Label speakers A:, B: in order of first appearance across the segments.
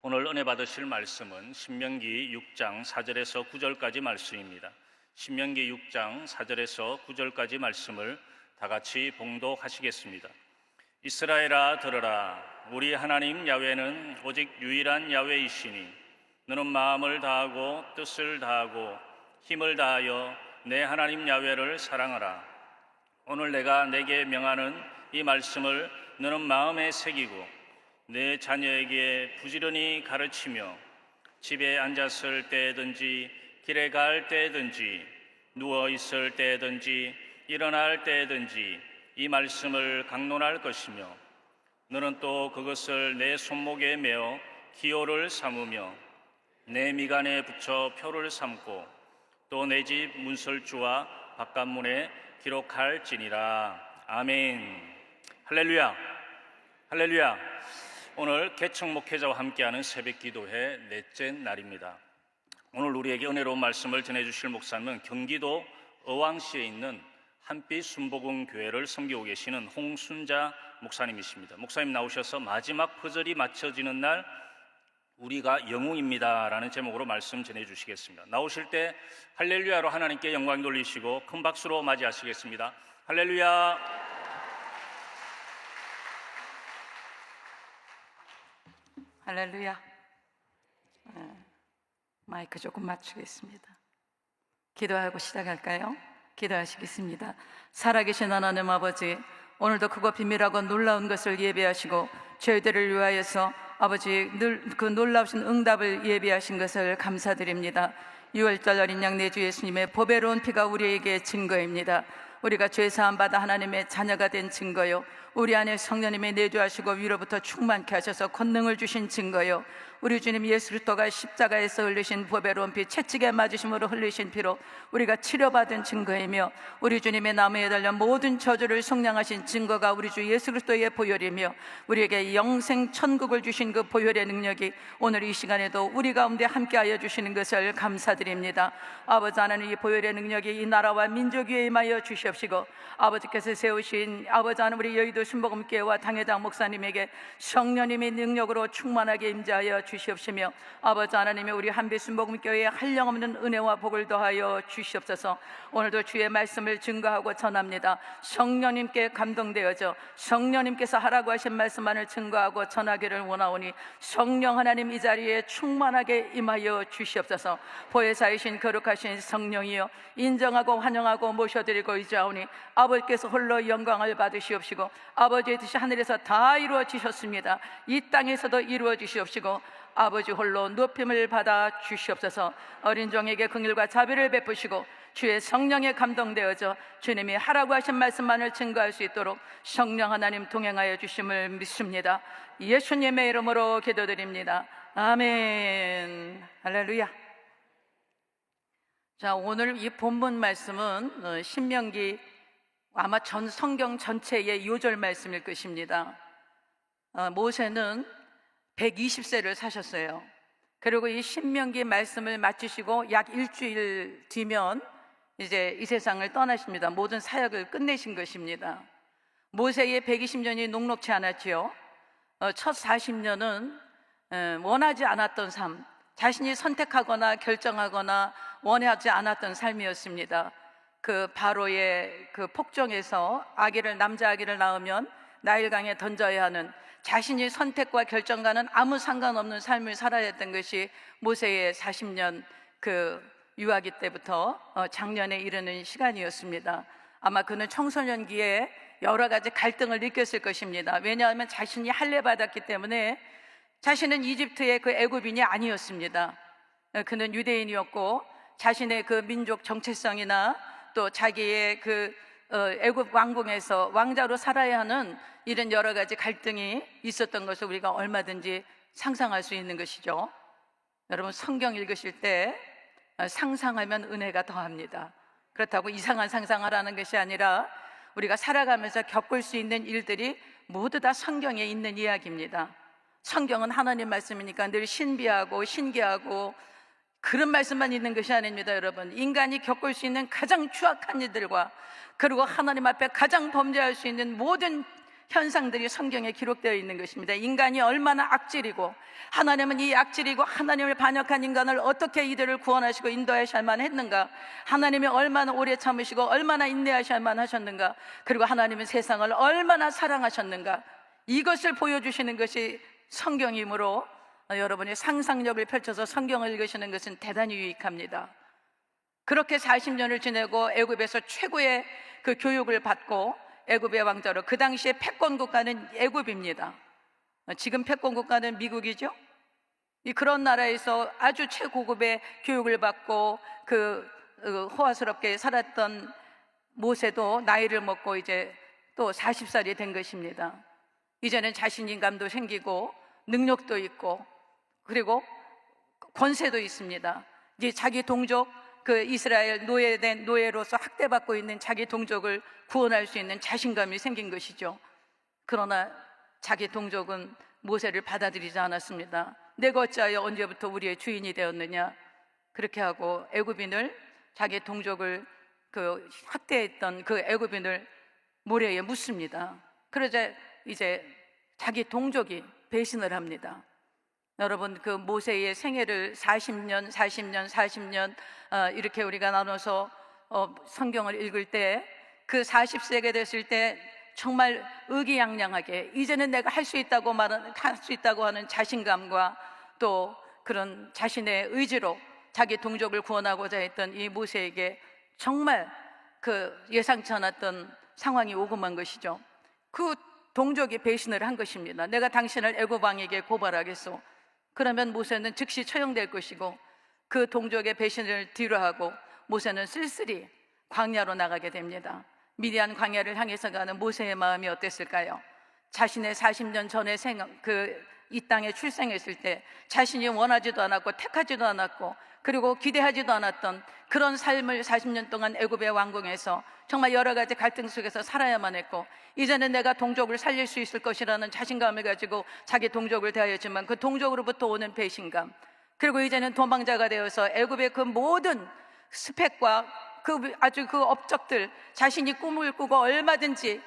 A: 오늘 은혜 받으실 말씀은 신명기 6장 4절에서 9절까지 말씀입니다. 신명기 6장 4절에서 9절까지 말씀을 다 같이 봉독하시겠습니다. 이스라엘아 들으라. 우리 하나님 야훼는 오직 유일한 야훼이시니 너는 마음을 다하고 뜻을 다하고 힘을 다하여 내 하나님 야훼를 사랑하라. 오늘 내가 내게 명하는 이 말씀을 너는 마음에 새기고 내 자녀에게 부지런히 가르치며 집에 앉았을 때든지 길에 갈 때든지 누워 있을 때든지 일어날 때든지 이 말씀을 강론할 것이며 너는 또 그것을 내 손목에 메어 기호를 삼으며 내 미간에 붙여 표를 삼고 또 내 집 문설주와 바깥문에 기록할지니라. 아멘. 할렐루야. 할렐루야. 오늘 개척 목회자와 함께하는 새벽기도회 넷째 날입니다. 오늘 우리에게 은혜로운 말씀을 전해주실 목사님은 경기도 어왕시에 있는 한빛 순복음교회를 섬기고 계시는 홍순자 목사님이십니다. 목사님 나오셔서 마지막 퍼즐이 맞춰지는 날 우리가 영웅입니다 라는 제목으로 말씀 전해주시겠습니다. 나오실 때 할렐루야로 하나님께 영광 돌리시고 큰 박수로 맞이하시겠습니다. 할렐루야.
B: 할렐루야. 마이크 조금 맞추겠습니다. 기도하고 시작할까요? 기도하시겠습니다. 살아계신 하나님 아버지, 오늘도 크고 비밀하고 놀라운 것을 예비하시고 저희들을 위하여서 아버지 그 놀라우신 응답을 예비하신 것을 감사드립니다. 6월절 어린 양 내주 예수님의 보배로운 피가 우리에게 증거입니다. 우리가 죄사함 받아 하나님의 자녀가 된 증거요, 우리 안에 성령님의 내주하시고 위로부터 충만케 하셔서 권능을 주신 증거요, 우리 주님 예수 그리스도가 십자가에서 흘리신 보배로운 피, 채찍에 맞으심으로 흘리신 피로 우리가 치료받은 증거이며 우리 주님의 나무에 달려 모든 저주를 속량하신 증거가 우리 주 예수 그리스도의 보혈이며 우리에게 영생 천국을 주신 그 보혈의 능력이 오늘 이 시간에도 우리 가운데 함께하여 주시는 것을 감사드립니다. 아버지 하나님, 이 보혈의 능력이 이 나라와 민족 위에 임하여 주시옵시고 아버지께서 세우신 아버지 하나님 우리 여의도 순복음교회와 당회장 목사님에게 성령님의 능력으로 충만하게 임재하여 주시옵시며 아버지 하나님의 우리 한빛 순복음교회에 한량없는 은혜와 복을 더하여 주시옵소서. 오늘도 주의 말씀을 증거하고 전합니다. 성령님께 감동되어져 성령님께서 하라고 하신 말씀만을 증거하고 전하기를 원하오니 성령 하나님 이 자리에 충만하게 임하여 주시옵소서. 보혜사이신 거룩하신 성령이여 인정하고 환영하고 모셔드리고 의지하오니 아버지께서 홀로 영광을 받으시옵시고 아버지의 뜻이 하늘에서 다 이루어지셨습니다. 이 땅에서도 이루어지시옵시고 아버지 홀로 높임을 받아 주시옵소서. 어린 종에게 긍휼과 자비를 베푸시고 주의 성령에 감동되어져 주님이 하라고 하신 말씀만을 증거할 수 있도록 성령 하나님 동행하여 주심을 믿습니다. 예수님의 이름으로 기도드립니다. 아멘. 할렐루야. 자, 오늘 이 본문 말씀은 신명기 아마 전 성경 전체의 요절 말씀일 것입니다. 모세는 120세를 사셨어요. 그리고 이 신명기 말씀을 마치시고 약 일주일 뒤면 이제 이 세상을 떠나십니다. 모든 사역을 끝내신 것입니다. 모세의 120년이 녹록치 않았지요. 첫 40년은 원하지 않았던 삶, 자신이 선택하거나 결정하거나 원하지 않았던 삶이었습니다. 그 바로의 그 폭정에서 남자 아기를 낳으면 나일강에 던져야 하는, 자신이 선택과 결정과는 아무 상관없는 삶을 살아야 했던 것이 모세의 40년 그 유아기 때부터 장년에 이르는 시간이었습니다. 아마 그는 청소년기에 여러 가지 갈등을 느꼈을 것입니다. 왜냐하면 자신이 할례받았기 때문에 자신은 이집트의 그 애굽인이 아니었습니다. 그는 유대인이었고 자신의 그 민족 정체성이나 또 자기의 그 애굽 왕궁에서 왕자로 살아야 하는 이런 여러 가지 갈등이 있었던 것을 우리가 얼마든지 상상할 수 있는 것이죠. 여러분, 성경 읽으실 때 상상하면 은혜가 더합니다. 그렇다고 이상한 상상하라는 것이 아니라 우리가 살아가면서 겪을 수 있는 일들이 모두 다 성경에 있는 이야기입니다. 성경은 하나님 말씀이니까 늘 신비하고 신기하고 그런 말씀만 있는 것이 아닙니다. 여러분, 인간이 겪을 수 있는 가장 추악한 일들과 그리고 하나님 앞에 가장 범죄할 수 있는 모든 현상들이 성경에 기록되어 있는 것입니다. 인간이 얼마나 악질이고, 하나님은 이 악질이고 하나님을 반역한 인간을 어떻게 이들을 구원하시고 인도하셔야만 했는가, 하나님이 얼마나 오래 참으시고 얼마나 인내하셔야만 하셨는가, 그리고 하나님은 세상을 얼마나 사랑하셨는가, 이것을 보여주시는 것이 성경이므로 여러분이 상상력을 펼쳐서 성경을 읽으시는 것은 대단히 유익합니다. 그렇게 40년을 지내고 애굽에서 최고의 그 교육을 받고 애굽의 왕자로, 그 당시에 패권 국가는 애굽입니다. 지금 패권 국가는 미국이죠. 그런 나라에서 아주 최고급의 교육을 받고 호화스럽게 살았던 모세도 나이를 먹고 이제 또 40살이 된 것입니다. 이제는 자신감도 생기고 능력도 있고 그리고 권세도 있습니다. 이제 자기 동족, 그 이스라엘 노예된 노예로서 학대받고 있는 자기 동족을 구원할 수 있는 자신감이 생긴 것이죠. 그러나 자기 동족은 모세를 받아들이지 않았습니다. 내가 어찌하여 언제부터 우리의 주인이 되었느냐, 그렇게 하고 애굽인을, 자기 동족을 학대했던 그 애굽인을 모래에 묻습니다. 그러자 이제 자기 동족이 배신을 합니다. 여러분, 그 모세의 생애를 40년 이렇게 우리가 나눠서 성경을 읽을 때, 그 40세가 됐을 때 정말 의기양양하게 이제는 내가 할 수 있다고 하는 자신감과 또 그런 자신의 의지로 자기 동족을 구원하고자 했던 이 모세에게 정말 그 예상치 않았던 상황이 오고 만 것이죠. 그 동족이 배신을 한 것입니다. 내가 당신을 애굽 왕에게 고발하겠소. 그러면 모세는 즉시 처형될 것이고, 그 동족의 배신을 뒤로하고 모세는 쓸쓸히 광야로 나가게 됩니다. 미디안 광야를 향해서 가는 모세의 마음이 어땠을까요? 자신의 40년 전에 이 땅에 출생했을 때 자신이 원하지도 않았고 택하지도 않았고 그리고 기대하지도 않았던 그런 삶을 40년 동안 애굽의 왕궁에서 정말 여러 가지 갈등 속에서 살아야만 했고, 이제는 내가 동족을 살릴 수 있을 것이라는 자신감을 가지고 자기 동족을 대하였지만 그 동족으로부터 오는 배신감, 그리고 이제는 도망자가 되어서 애굽의 그 모든 스펙과 그 업적들, 자신이 꿈을 꾸고 얼마든지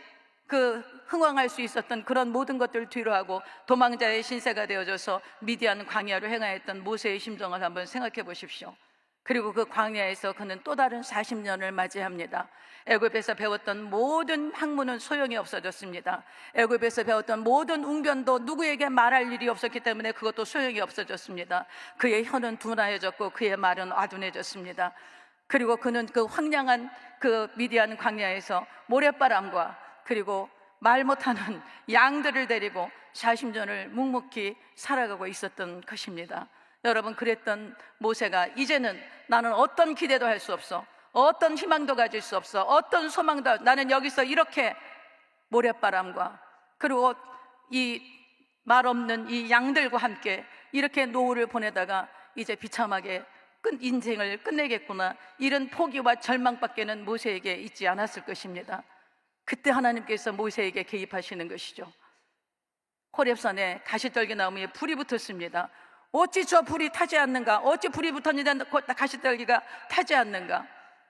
B: 흥왕할 수 있었던 그런 모든 것들을 뒤로하고 도망자의 신세가 되어져서 미디안 광야로 행하였던 모세의 심정을 한번 생각해 보십시오. 그리고 그 광야에서 그는 또 다른 40년을 맞이합니다. 애굽에서 배웠던 모든 학문은 소용이 없어졌습니다. 애굽에서 배웠던 모든 웅변도 누구에게 말할 일이 없었기 때문에 그것도 소용이 없어졌습니다. 그의 혀는 둔하여졌고 그의 말은 아둔해졌습니다. 그리고 그는 그 황량한 그 미디안 광야에서 모래바람과 그리고 말 못하는 양들을 데리고 40년을 묵묵히 살아가고 있었던 것입니다. 여러분, 그랬던 모세가 이제는 나는 어떤 기대도 할 수 없어, 어떤 희망도 가질 수 없어, 어떤 소망도, 나는 여기서 이렇게 모래바람과 그리고 이 말 없는 이 양들과 함께 이렇게 노후를 보내다가 이제 비참하게 인생을 끝내겠구나, 이런 포기와 절망밖에는 모세에게 있지 않았을 것입니다. 그때 하나님께서 모세에게 개입하시는 것이죠. 호렙산에 가시떨기 나무에 불이 붙었습니다. 어찌 저 불이 타지 않는가? 어찌 불이 붙었는데 가시떨기가 타지 않는가?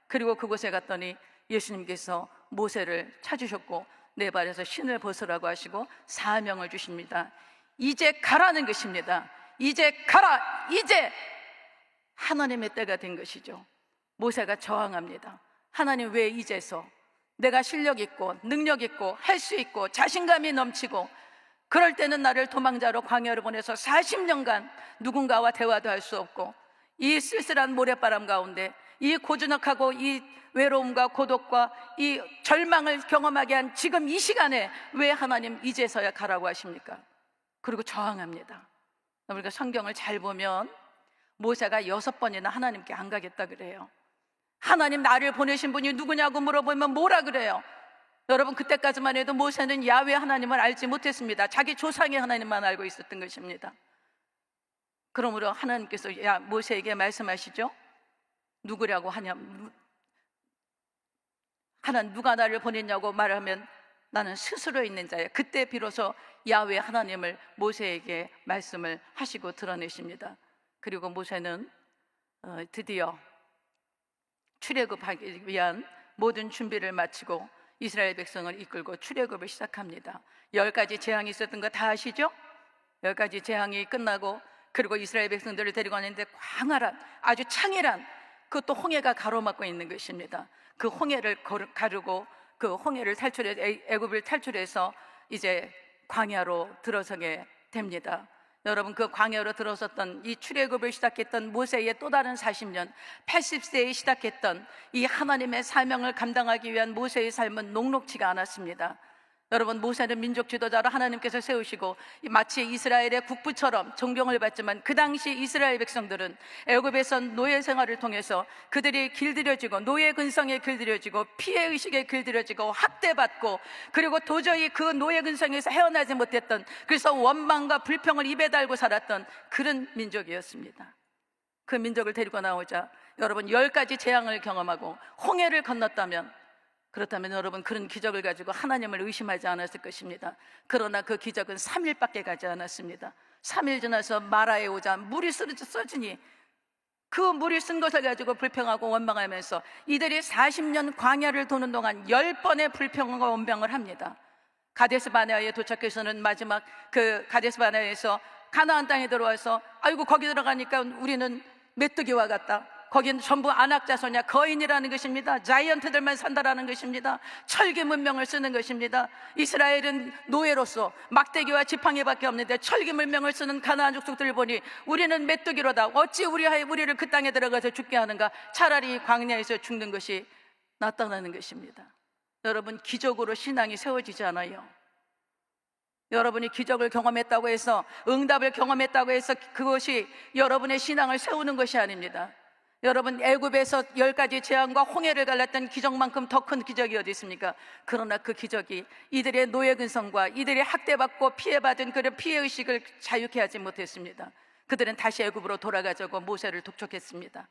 B: 그리고 그곳에 갔더니 예수님께서 모세를 찾으셨고 내 발에서 신을 벗으라고 하시고 사명을 주십니다. 이제 가라는 것입니다. 이제 가라! 이제 하나님의 때가 된 것이죠. 모세가 저항합니다. 하나님, 왜 이제서? 내가 실력 있고 능력 있고 할 수 있고 자신감이 넘치고 그럴 때는 나를 도망자로 광야로 보내서 40년간 누군가와 대화도 할 수 없고 이 쓸쓸한 모래바람 가운데 이 고즈넉하고 이 외로움과 고독과 이 절망을 경험하게 한 지금 이 시간에 왜 하나님 이제서야 가라고 하십니까? 그리고 저항합니다. 우리가 성경을 잘 보면 모세가 6번이나 하나님께 안 가겠다 그래요. 하나님, 나를 보내신 분이 누구냐고 물어보면 뭐라 그래요? 여러분, 그때까지만 해도 모세는 야훼 하나님을 알지 못했습니다. 자기 조상의 하나님만 알고 있었던 것입니다. 그러므로 하나님께서 모세에게 말씀하시죠. 누구라고 하냐, 하나님 누가 나를 보냈냐고 말하면 나는 스스로 있는 자야. 그때 비로소 야훼 하나님을 모세에게 말씀을 하시고 드러내십니다. 그리고 모세는 드디어 출애굽하기 위한 모든 준비를 마치고 이스라엘 백성을 이끌고 출애굽을 시작합니다. 10가지 재앙이 있었던 거 다 아시죠? 10가지 재앙이 끝나고 그리고 이스라엘 백성들을 데리고 왔는데 광활한 아주 창일한 그것도 홍해가 가로막고 있는 것입니다. 그 홍해를 가르고 그 홍해를 애굽을 탈출해서 이제 광야로 들어서게 됩니다. 여러분, 그 광야로 들어섰던 이 출애굽을 시작했던 모세의 또 다른 40년, 80세에 시작했던 이 하나님의 사명을 감당하기 위한 모세의 삶은 녹록지가 않았습니다. 여러분, 모세는 민족 지도자로 하나님께서 세우시고 마치 이스라엘의 국부처럼 존경을 받지만 그 당시 이스라엘 백성들은 애굽에서 노예 생활을 통해서 그들이 길들여지고 노예 근성에 길들여지고 피해의식에 길들여지고 학대받고 그리고 도저히 그 노예 근성에서 헤어나지 못했던, 그래서 원망과 불평을 입에 달고 살았던 그런 민족이었습니다. 그 민족을 데리고 나오자 여러분 10가지 재앙을 경험하고 홍해를 건넜다면, 그렇다면 여러분 그런 기적을 가지고 하나님을 의심하지 않았을 것입니다. 그러나 그 기적은 3일밖에 가지 않았습니다. 3일 지나서 마라에 오자 물이 쏟아지니 그 물이 쓴 것을 가지고 불평하고 원망하면서 이들이 40년 광야를 도는 동안 10번의 불평과 원망을 합니다. 가데스 바네아에 도착해서는 마지막 그 가데스 바네아에서 가나안 땅에 들어와서 아이고 거기 들어가니까 우리는 메뚜기와 같다. 거기는 전부 안악자손이야, 거인이라는 것입니다. 자이언트들만 산다라는 것입니다. 철기 문명을 쓰는 것입니다. 이스라엘은 노예로서 막대기와 지팡이밖에 없는데 철기 문명을 쓰는 가나안 족속들을 보니 우리는 메뚜기로다. 어찌 우리를 그 땅에 들어가서 죽게 하는가? 차라리 광야에서 죽는 것이 낫다는 것입니다. 여러분, 기적으로 신앙이 세워지지 않아요. 여러분이 기적을 경험했다고 해서, 응답을 경험했다고 해서 그것이 여러분의 신앙을 세우는 것이 아닙니다. 여러분, 애굽에서 10가지 재앙과 홍해를 갈랐던 기적만큼 더 큰 기적이 어디 있습니까? 그러나 그 기적이 이들의 노예 근성과 이들이 학대받고 피해받은 그런 피해의식을 자유케 하지 못했습니다. 그들은 다시 애굽으로 돌아가자고 모세를 독촉했습니다.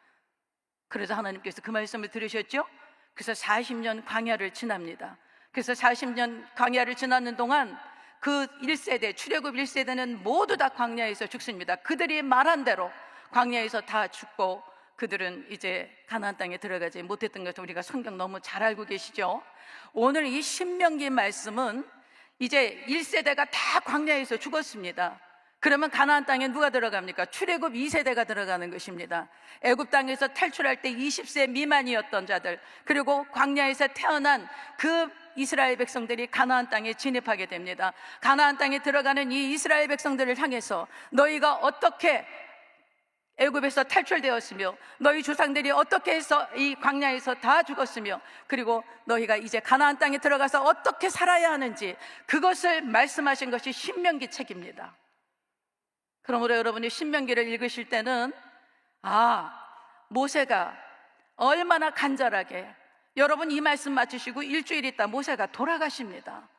B: 그래서 하나님께서 그 말씀을 들으셨죠? 그래서 40년 광야를 지납니다. 그래서 40년 광야를 지나는 동안 그 1세대, 출애굽 1세대는 모두 다 광야에서 죽습니다. 그들이 말한 대로 광야에서 다 죽고 그들은 이제 가나안 땅에 들어가지 못했던 것을 우리가 성경 너무 잘 알고 계시죠? 오늘 이 신명기 말씀은 이제 1세대가 다 광야에서 죽었습니다. 그러면 가나안 땅에 누가 들어갑니까? 출애굽 2세대가 들어가는 것입니다. 애굽 땅에서 탈출할 때 20세 미만이었던 자들, 그리고 광야에서 태어난 그 이스라엘 백성들이 가나안 땅에 진입하게 됩니다. 가나안 땅에 들어가는 이 이스라엘 백성들을 향해서 너희가 어떻게 애굽에서 탈출되었으며 너희 조상들이 어떻게 해서 이 광야에서 다 죽었으며 그리고 너희가 이제 가나안 땅에 들어가서 어떻게 살아야 하는지 그것을 말씀하신 것이 신명기 책입니다. 그러므로 여러분이 신명기를 읽으실 때는 모세가 얼마나 간절하게, 여러분 이 말씀 맞추시고 일주일 있다 모세가 돌아가십니다.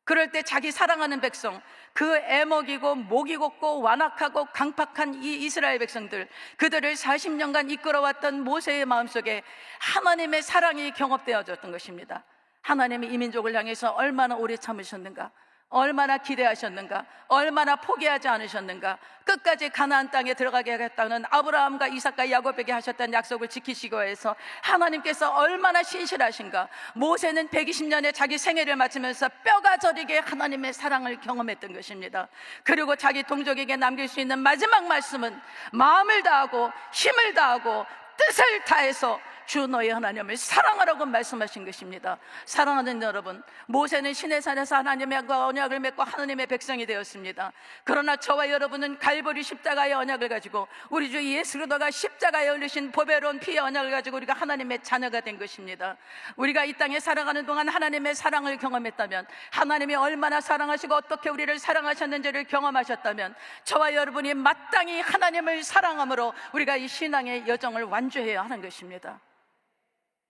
B: 그럴 때 자기 사랑하는 백성, 그 애먹이고 목이 곱고 완악하고 강팍한 이 이스라엘 백성들, 그들을 40년간 이끌어왔던 모세의 마음속에 하나님의 사랑이 경험되어졌던 것입니다. 하나님이 이 민족을 향해서 얼마나 오래 참으셨는가, 얼마나 기대하셨는가, 얼마나 포기하지 않으셨는가, 끝까지 가나안 땅에 들어가게 하겠다는 아브라함과 이삭과 야곱에게 하셨던 약속을 지키시고 해서 하나님께서 얼마나 신실하신가. 모세는 120년의 자기 생애를 마치면서 뼈가 저리게 하나님의 사랑을 경험했던 것입니다. 그리고 자기 동족에게 남길 수 있는 마지막 말씀은 마음을 다하고 힘을 다하고 뜻을 다해서 주 너희 하나님을 사랑하라고 말씀하신 것입니다. 사랑하는 여러분, 모세는 시내산에서 하나님의 언약을 맺고 하나님의 백성이 되었습니다. 그러나 저와 여러분은 갈보리 십자가의 언약을 가지고 우리 주 예수 그리스도가 십자가에 흘리신 보배로운 피의 언약을 가지고 우리가 하나님의 자녀가 된 것입니다. 우리가 이 땅에 살아가는 동안 하나님의 사랑을 경험했다면, 하나님이 얼마나 사랑하시고 어떻게 우리를 사랑하셨는지를 경험하셨다면, 저와 여러분이 마땅히 하나님을 사랑함으로 우리가 이 신앙의 여정을 완주해야 하는 것입니다.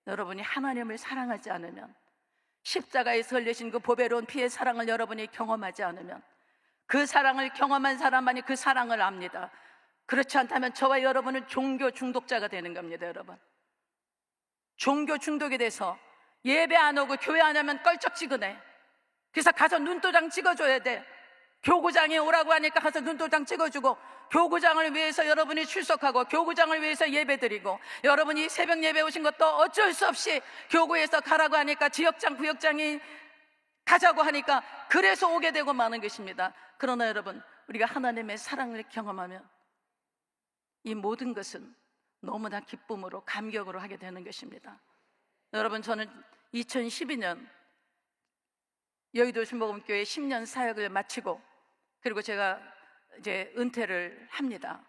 B: 여러분이 하나님을 사랑하지 않으면, 십자가에서 흘리신 그 보배로운 피의 사랑을 여러분이 경험하지 않으면, 그 사랑을 경험한 사람만이 그 사랑을 압니다. 그렇지 않다면 저와 여러분은 종교 중독자가 되는 겁니다. 여러분, 종교 중독이 돼서 예배 안 오고 교회 안 하면 껄쩍지근해. 그래서 가서 눈도장 찍어줘야 돼. 교구장에 오라고 하니까 가서 눈도장 찍어주고, 교구장을 위해서 여러분이 출석하고, 교구장을 위해서 예배드리고, 여러분이 새벽 예배 오신 것도 어쩔 수 없이 교구에서 가라고 하니까, 지역장, 구역장이 가자고 하니까 그래서 오게 되고 마는 것입니다. 그러나 여러분, 우리가 하나님의 사랑을 경험하면 이 모든 것은 너무나 기쁨으로, 감격으로 하게 되는 것입니다. 여러분, 저는 2012년 여의도 신복음교회 10년 사역을 마치고, 그리고 제가 이제 은퇴를 합니다.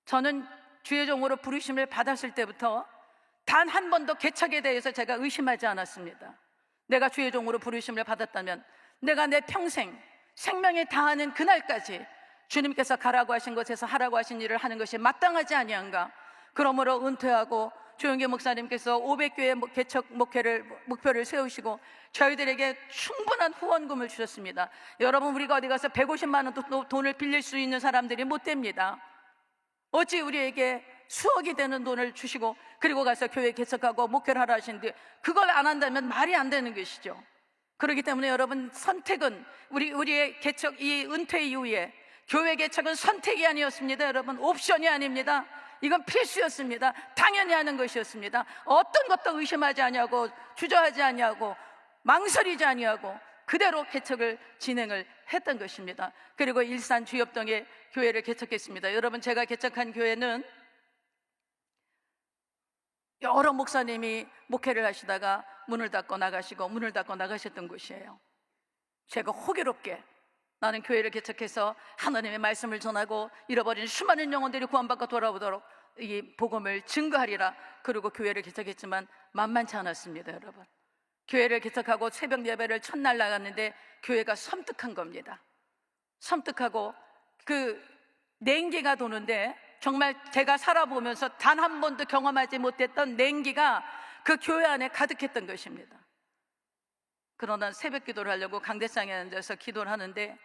B: 저는 주의 종으로 부르심을 받았을 때부터 단 한 번도 개척에 대해서 제가 의심하지 않았습니다. 내가 주의 종으로 부르심을 받았다면 내가 내 평생 생명에 다하는 그날까지 주님께서 가라고 하신 곳에서 하라고 하신 일을 하는 것이 마땅하지 아니한가. 그러므로 은퇴하고 조영계 목사님께서 500교회 개척 목표를 세우시고 저희들에게 충분한 후원금을 주셨습니다. 여러분, 우리가 어디 가서 150만 원 돈을 빌릴 수 있는 사람들이 못 됩니다. 어찌 우리에게 수억이 되는 돈을 주시고 그리고 가서 교회 개척하고 목회를 하라 하시는데, 그걸 안 한다면 말이 안 되는 것이죠. 그렇기 때문에 여러분, 선택은 우리의 개척, 이 은퇴 이후에 교회 개척은 선택이 아니었습니다. 여러분, 옵션이 아닙니다. 이건 필수였습니다. 당연히 하는 것이었습니다. 어떤 것도 의심하지 아니하고 주저하지 아니하고 망설이지 아니하고 그대로 개척을 진행을 했던 것입니다. 그리고 일산 주엽동에 교회를 개척했습니다. 여러분, 제가 개척한 교회는 여러 목사님이 목회를 하시다가 문을 닫고 나가시고 문을 닫고 나가셨던 곳이에요. 제가 호기롭게 나는 교회를 개척해서 하나님의 말씀을 전하고 잃어버린 수많은 영혼들이 구원받고 돌아오도록 이 복음을 증거하리라. 그리고 교회를 개척했지만 만만치 않았습니다. 여러분, 교회를 개척하고 새벽 예배를 첫날 나갔는데 교회가 섬뜩한 겁니다. 섬뜩하고 그 냉기가 도는데, 정말 제가 살아보면서 단 한 번도 경험하지 못했던 냉기가 그 교회 안에 가득했던 것입니다. 그러나 새벽 기도를 하려고 강대상에 앉아서 기도를 하는데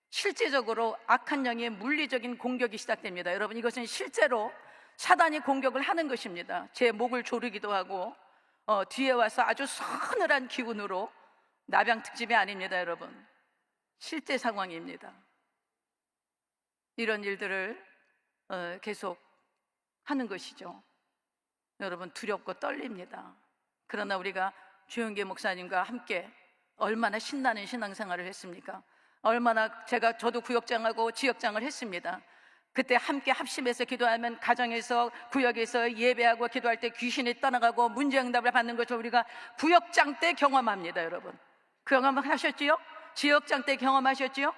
B: 실제적으로 악한 영의 물리적인 공격이 시작됩니다. 여러분, 이것은 실제로 사단이 공격을 하는 것입니다. 제 목을 조르기도 하고 뒤에 와서 아주 서늘한 기운으로, 나병 특집이 아닙니다. 여러분, 실제 상황입니다. 이런 일들을 계속 하는 것이죠. 여러분, 두렵고 떨립니다. 그러나 우리가 주영계 목사님과 함께 얼마나 신나는 신앙생활을 했습니까? 얼마나 저도 구역장하고 지역장을 했습니다. 그때 함께 합심해서 기도하면 가정에서, 구역에서 예배하고 기도할 때 귀신이 떠나가고 문제응답을 받는 것을 우리가 구역장 때 경험합니다. 여러분, 경험하셨지요? 지역장 때 경험하셨지요?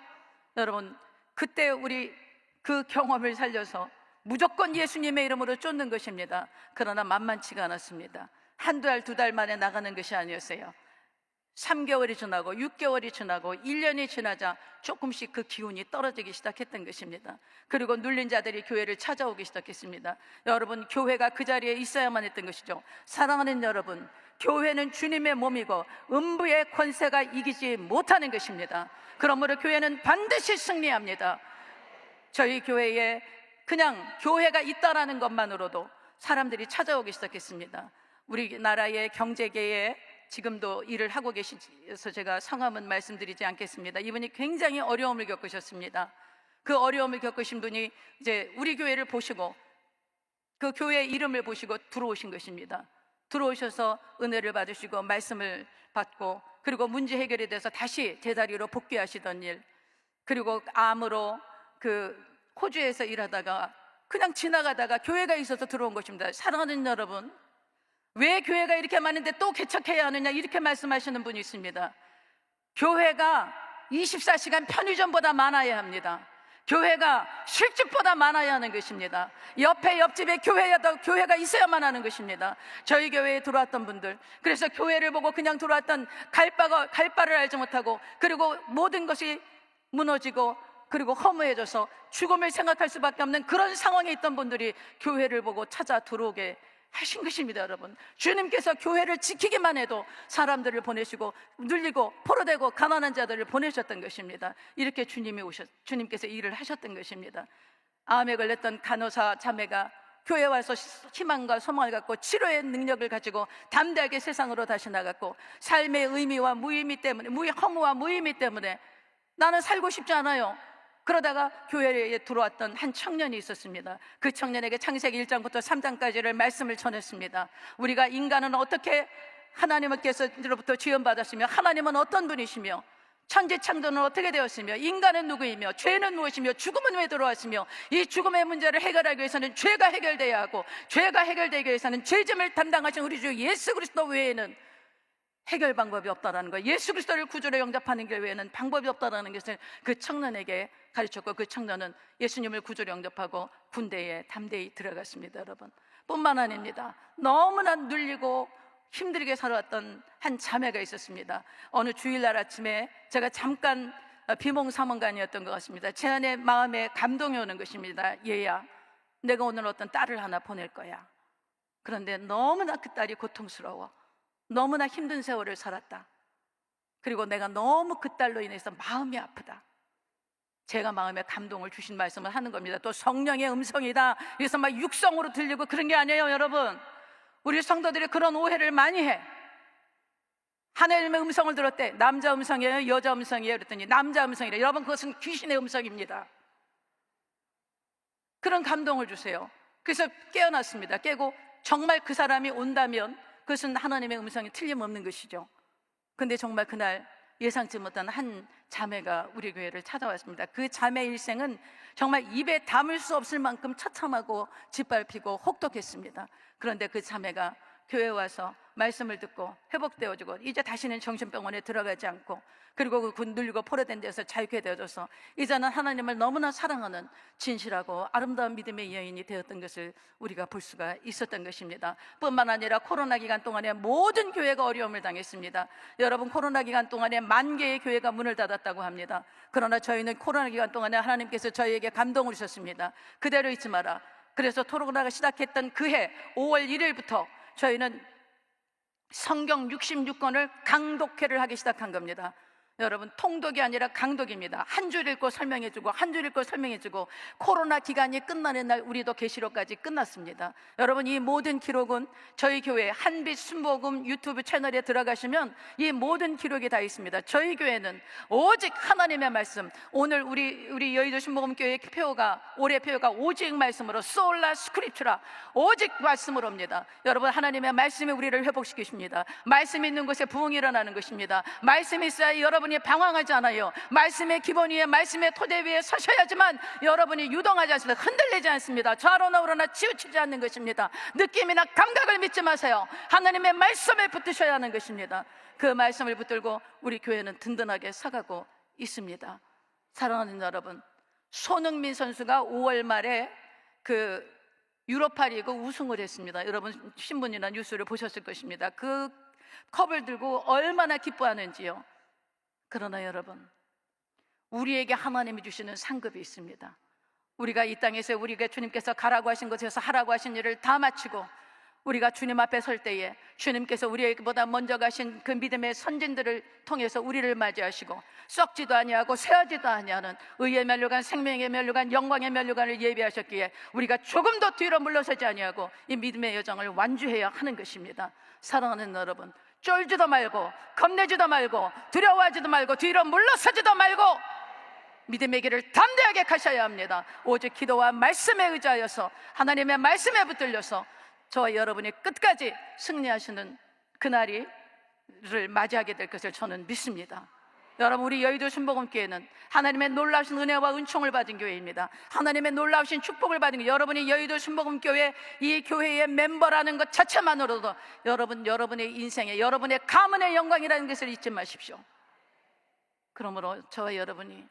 B: 여러분, 그때 우리 그 경험을 살려서 무조건 예수님의 이름으로 쫓는 것입니다. 그러나 만만치가 않았습니다. 한두 달, 두 달 만에 나가는 것이 아니었어요. 3개월이 지나고 6개월이 지나고 1년이 지나자 조금씩 그 기운이 떨어지기 시작했던 것입니다. 그리고 눌린 자들이 교회를 찾아오기 시작했습니다. 여러분, 교회가 그 자리에 있어야만 했던 것이죠. 사랑하는 여러분, 교회는 주님의 몸이고 음부의 권세가 이기지 못하는 것입니다. 그러므로 교회는 반드시 승리합니다. 저희 교회에 그냥 교회가 있다라는 것만으로도 사람들이 찾아오기 시작했습니다. 우리나라의 경제계에 지금도 일을 하고 계셔서 제가 성함은 말씀드리지 않겠습니다. 이분이 굉장히 어려움을 겪으셨습니다. 그 어려움을 겪으신 분이 이제 우리 교회를 보시고 그 교회 이름을 보시고 들어오신 것입니다. 들어오셔서 은혜를 받으시고 말씀을 받고, 그리고 문제 해결에 대해서 다시 제자리로 복귀하시던 일, 그리고 암으로 그 호주에서 일하다가 그냥 지나가다가 교회가 있어서 들어온 것입니다. 사랑하는 여러분, 왜 교회가 이렇게 많은데 또 개척해야 하느냐, 이렇게 말씀하시는 분이 있습니다. 교회가 24시간 편의점보다 많아야 합니다. 교회가 술집보다 많아야 하는 것입니다. 옆집에 교회가 있어야만 하는 것입니다. 저희 교회에 들어왔던 분들, 그래서 교회를 보고 그냥 들어왔던 갈 바를 알지 못하고, 그리고 모든 것이 무너지고 그리고 허무해져서 죽음을 생각할 수밖에 없는 그런 상황에 있던 분들이 교회를 보고 찾아 들어오게 하신 것입니다. 여러분, 주님께서 교회를 지키기만 해도 사람들을 보내시고 눌리고 포로되고 가난한 자들을 보내셨던 것입니다. 이렇게 주님께서 일을 하셨던 것입니다. 암에 걸렸던 간호사 자매가 교회 와서 희망과 소망을 갖고 치료의 능력을 가지고 담대하게 세상으로 다시 나갔고, 삶의 의미와 무의미 때문에, 허무와 무의미 때문에 나는 살고 싶지 않아요. 그러다가 교회에 들어왔던 한 청년이 있었습니다. 그 청년에게 창세기 1장부터 3장까지를 말씀을 전했습니다. 우리가 인간은 어떻게 하나님께서로부터 지원받았으며 하나님은 어떤 분이시며 천지창조는 어떻게 되었으며 인간은 누구이며 죄는 무엇이며 죽음은 왜 들어왔으며 이 죽음의 문제를 해결하기 위해서는 죄가 해결돼야 하고 죄가 해결되기 위해서는 죄짐을 담당하신 우리 주 예수 그리스도 외에는 해결 방법이 없다라는 거예요. 예수 그리스도를 구주로 영접하는 것 외에는 방법이 없다라는 것을 그 청년에게 가르쳤고, 그 청년은 예수님을 구주로 영접하고 군대에 담대히 들어갔습니다. 여러분, 뿐만 아닙니다. 너무나 눌리고 힘들게 살아왔던 한 자매가 있었습니다. 어느 주일날 아침에 제가 잠깐 비몽사몽간이었던 것 같습니다. 제 안에 마음에 감동이 오는 것입니다. 얘야, 내가 오늘 어떤 딸을 하나 보낼 거야. 그런데 너무나 그 딸이 고통스러워. 너무나 힘든 세월을 살았다. 그리고 내가 너무 그 딸로 인해서 마음이 아프다. 제가 마음에 감동을 주신 말씀을 하는 겁니다. 또 성령의 음성이다, 그래서 막 육성으로 들리고 그런 게 아니에요. 여러분, 우리 성도들이 그런 오해를 많이 해. 하나님의 음성을 들었대. 남자 음성이에요, 여자 음성이에요? 그랬더니 남자 음성이래. 여러분, 그것은 귀신의 음성입니다. 그런 감동을 주세요. 그래서 깨어났습니다. 깨고 정말 그 사람이 온다면 그것은 하나님의 음성이 틀림없는 것이죠. 근데 정말 그날 예상치 못한 한 자매가 우리 교회를 찾아왔습니다. 그 자매 일생은 정말 입에 담을 수 없을 만큼 처참하고 짓밟히고 혹독했습니다. 그런데 그 자매가 교회에 와서 말씀을 듣고 회복되어지고 이제 다시는 정신병원에 들어가지 않고, 그리고 그 눌리고 포로된 데서 자유케 되어져서 이제는 하나님을 너무나 사랑하는 진실하고 아름다운 믿음의 여인이 되었던 것을 우리가 볼 수가 있었던 것입니다. 뿐만 아니라 코로나 기간 동안에 모든 교회가 어려움을 당했습니다. 여러분, 코로나 기간 동안에 10,000개의 교회가 문을 닫았다고 합니다. 그러나 저희는 코로나 기간 동안에 하나님께서 저희에게 감동을 주셨습니다. 그대로 있지 마라. 그래서 코로나가 시작했던 그해 5월 1일부터 저희는 성경 66권을 강독회를 하기 시작한 겁니다. 여러분, 통독이 아니라 강독입니다. 한 줄 읽고 설명해주고 한 줄 읽고 설명해주고, 코로나 기간이 끝나는 날 우리도 계시록까지 끝났습니다. 여러분, 이 모든 기록은 저희 교회 한빛 순복음 유튜브 채널에 들어가시면 이 모든 기록이 다 있습니다. 저희 교회는 오직 하나님의 말씀, 오늘 우리 여의도 순복음교회 표어가, 올해 표어가 오직 말씀으로, 솔라 스크립투라, 오직 말씀으로입니다. 여러분, 하나님의 말씀이 우리를 회복시키십니다. 말씀이 있는 곳에 부흥이 일어나는 것입니다. 말씀이 있어야 여러분이 방황하지 않아요. 말씀의 기본 위에, 말씀의 토대 위에 서셔야지만 여러분이 유동하지 않습니다. 흔들리지 않습니다. 좌로나 우로나 치우치지 않는 것입니다. 느낌이나 감각을 믿지 마세요. 하나님의 말씀에 붙으셔야 하는 것입니다. 그 말씀을 붙들고 우리 교회는 든든하게 서가고 있습니다. 사랑하는 여러분, 손흥민 선수가 5월 말에 그 유로파 리그 우승을 했습니다. 여러분, 신문이나 뉴스를 보셨을 것입니다. 그 컵을 들고 얼마나 기뻐하는지요. 그러나 여러분, 우리에게 하나님이 주시는 상급이 있습니다. 우리가 이 땅에서 우리에게 주님께서 가라고 하신 것에서 하라고 하신 일을 다 마치고 우리가 주님 앞에 설 때에 주님께서 우리에게보다 먼저 가신 그 믿음의 선진들을 통해서 우리를 맞이하시고 썩지도 아니하고 쇠하지도 아니하는 의의 면류관, 생명의 면류관, 영광의 면류관을 예비하셨기에 우리가 조금도 뒤로 물러서지 아니하고 이 믿음의 여정을 완주해야 하는 것입니다. 사랑하는 여러분, 쫄지도 말고 겁내지도 말고 두려워하지도 말고 뒤로 물러서지도 말고 믿음의 길을 담대하게 가셔야 합니다. 오직 기도와 말씀에 의지하여서 하나님의 말씀에 붙들려서 저와 여러분이 끝까지 승리하시는 그날을 맞이하게 될 것을 저는 믿습니다. 여러분, 우리 여의도 순복음교회는 하나님의 놀라우신 은혜와 은총을 받은 교회입니다. 하나님의 놀라우신 축복을 받은 교회, 여러분이 여의도 순복음교회 이 교회의 멤버라는 것 자체만으로도 여러분의 인생에 여러분의 가문의 영광이라는 것을 잊지 마십시오. 그러므로 저와 여러분이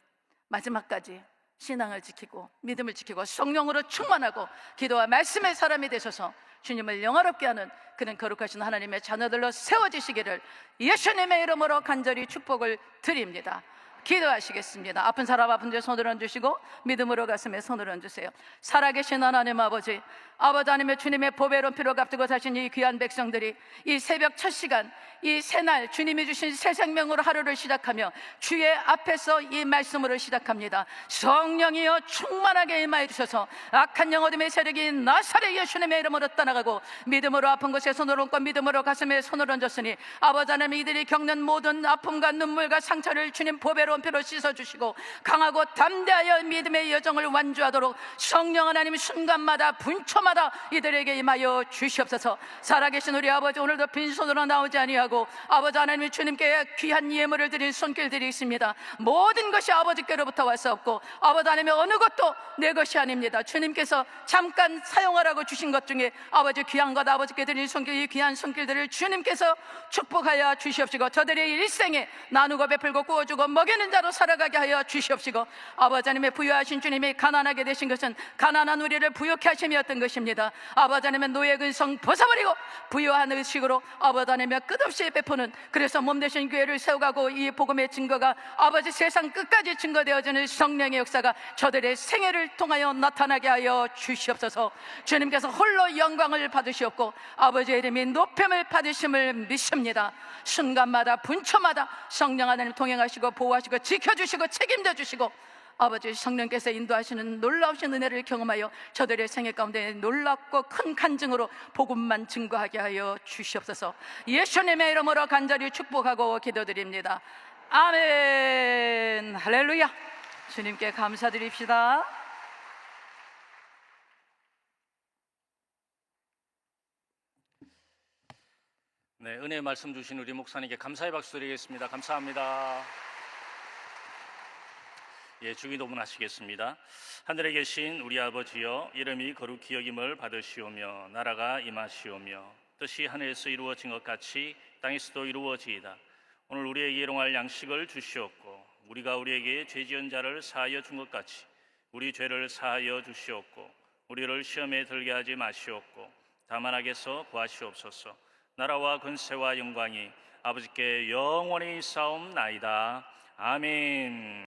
B: 마지막까지 신앙을 지키고 믿음을 지키고 성령으로 충만하고 기도와 말씀의 사람이 되셔서 주님을 영화롭게 하는 그런 거룩하신 하나님의 자녀들로 세워지시기를 예수님의 이름으로 간절히 축복을 드립니다. 기도하시겠습니다. 아픈 사람 아픈 데 손을 얹으시고 믿음으로 가슴에 손을 얹으세요. 살아계신 하나님 아버지, 아버지 하나님의 주님의 보배로운 피로 값지고 사신 이 귀한 백성들이 이 새벽 첫 시간, 이 새날 주님이 주신 새 생명으로 하루를 시작하며 주의 앞에서 이 말씀으로 시작합니다. 성령이여 충만하게 임하여 주셔서 악한 영 어둠의 세력이 나사렛 예수님의 이름으로 떠나가고 믿음으로 아픈 곳에 손을 얹고 믿음으로 가슴에 손을 얹었으니 아버지 하나님, 이들이 겪는 모든 아픔과 눈물과 상처를 주님 보배로 보배로운 피로 씻어주시고 강하고 담대하여 믿음의 여정을 완주하도록 성령 하나님 순간마다 분초마다 이들에게 임하여 주시옵소서. 살아계신 우리 아버지, 오늘도 빈손으로 나오지 아니하고 아버지 하나님 주님께 귀한 예물을 드린 손길 드리겠습니다. 모든 것이 아버지께로부터 왔사옵고 아버지 하나님 어느 것도 내 것이 아닙니다. 주님께서 잠깐 사용하라고 주신 것 중에 아버지 귀한 것, 아버지께 드린 손길, 이 귀한 손길들을 주님께서 축복하여 주시옵시고 저들의 일생에 나누고 베풀고 구워주고 먹이는 자로 살아가게 하여 주시옵시고 아버지 하나님의 부유하신 주님이 가난하게 되신 것은 가난한 우리를 부유케 하심이었던 것입니다. 아버지 하나님의 노예 근성 벗어버리고 부유한 의식으로 아버지 하나님의 끝없이 베푸는, 그래서 몸 대신 교회를 세워가고 이 복음의 증거가 아버지 세상 끝까지 증거되어지는 성령의 역사가 저들의 생애를 통하여 나타나게 하여 주시옵소서. 주님께서 홀로 영광을 받으시옵고 아버지의 이름이 높임을 받으심을 믿습니다. 순간마다 분초마다 성령 하나님 동행하시고 보호하시고 지켜주시고 책임져 주시고 아버지 성령께서 인도하시는 놀라우신 은혜를 경험하여 저들의 생애 가운데 놀랍고 큰 간증으로 복음만 증거하게 하여 주시옵소서. 예수님의 이름으로 간절히 축복하고 기도드립니다. 아멘. 할렐루야. 주님께 감사드립시다.
A: 네, 은혜의 말씀 주신 우리 목사님께 감사의 박수 드리겠습니다. 감사합니다. 예, 주기도문 하시겠습니다. 하늘에 계신 우리 아버지여, 이름이 거룩히 여김을 받으시오며 나라가 임하시오며 뜻이 하늘에서 이루어진 것 같이 땅에서도 이루어지이다. 오늘 우리에게 일용할 양식을 주시옵고 우리가 우리에게 죄 지은 자를 사하여 준 것 같이 우리 죄를 사하여 주시옵고 우리를 시험에 들게 하지 마시옵고 다만 악에서 구하시옵소서. 나라와 권세와 영광이 아버지께 영원히 있사옵나이다. 아멘.